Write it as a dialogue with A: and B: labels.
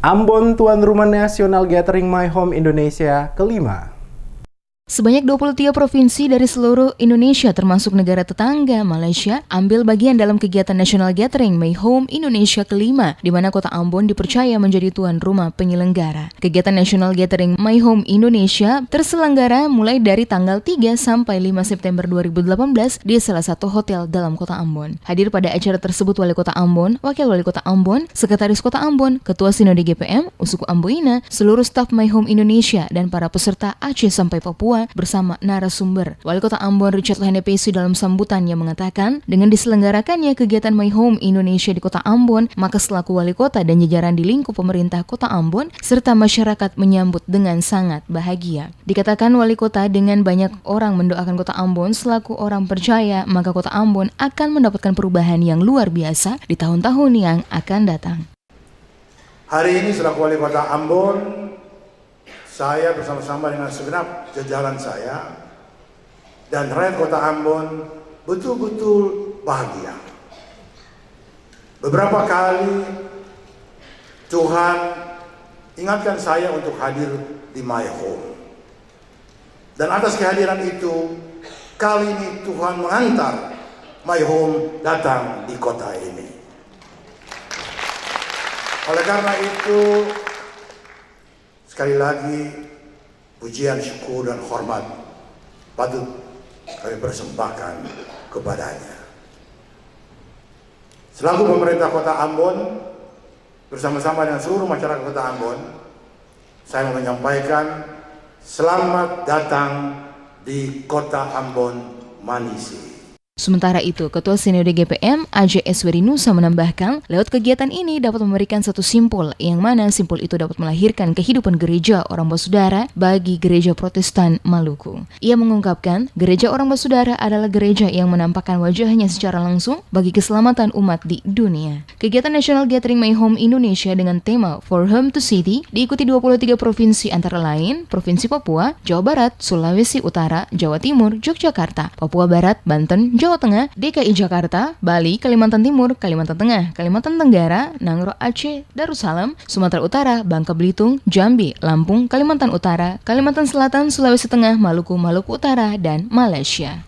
A: Ambon tuan rumah National Gathering My Home Indonesia kelima.
B: Sebanyak 23 provinsi dari seluruh Indonesia termasuk negara tetangga Malaysia ambil bagian dalam kegiatan National Gathering My Home Indonesia kelima, di mana kota Ambon dipercaya menjadi tuan rumah penyelenggara. Kegiatan National Gathering My Home Indonesia terselenggara mulai dari tanggal 3 sampai 5 September 2018 di salah satu hotel dalam kota Ambon. Hadir pada acara tersebut Wali Kota Ambon, Wakil Wali Kota Ambon, Sekretaris Kota Ambon, Ketua Sinode GPM, Usuku Amboina, seluruh staf My Home Indonesia, dan para peserta Aceh sampai Papua bersama narasumber. Wali Kota Ambon Richard Lohendepesi dalam sambutannya mengatakan, dengan diselenggarakannya kegiatan My Home Indonesia di Kota Ambon, maka selaku Wali Kota dan jajaran di lingkup pemerintah Kota Ambon serta masyarakat menyambut dengan sangat bahagia. Dikatakan Wali Kota, dengan banyak orang mendoakan Kota Ambon selaku orang percaya, maka Kota Ambon akan mendapatkan perubahan yang luar biasa di tahun-tahun yang akan datang.
C: Hari ini selaku Wali Kota Ambon, saya bersama-sama dengan segenap jajaran saya dan rakyat Kota Ambon betul-betul bahagia. Beberapa kali Tuhan ingatkan saya untuk hadir di My Home. Dan atas kehadiran itu, kali ini Tuhan mengantar My Home datang di kota ini. Oleh karena itu, sekali lagi, pujian, syukur, dan hormat patut kami persembahkan kepadanya. Selaku pemerintah Kota Ambon, bersama-sama dengan seluruh masyarakat Kota Ambon, saya mau menyampaikan selamat datang di Kota Ambon Manisi.
B: Sementara itu, Ketua Sinode GPM AJS Werinusa menambahkan, lewat kegiatan ini dapat memberikan satu simpul, yang mana simpul itu dapat melahirkan kehidupan gereja orang Basudara bagi gereja Protestan Maluku. Ia mengungkapkan, gereja orang Basudara adalah gereja yang menampakkan wajahnya secara langsung bagi keselamatan umat di dunia. Kegiatan National Gathering My Home Indonesia dengan tema For Home to City diikuti 23 provinsi antara lain Provinsi Papua, Jawa Barat, Sulawesi Utara, Jawa Timur, Yogyakarta, Papua Barat, Banten, Jawa Tengah, DKI Jakarta, Bali, Kalimantan Timur, Kalimantan Tengah, Kalimantan Tenggara, Nangro Aceh, Darussalam, Sumatera Utara, Bangka Belitung, Jambi, Lampung, Kalimantan Utara, Kalimantan Selatan, Sulawesi Tengah, Maluku, Maluku Utara, dan Malaysia.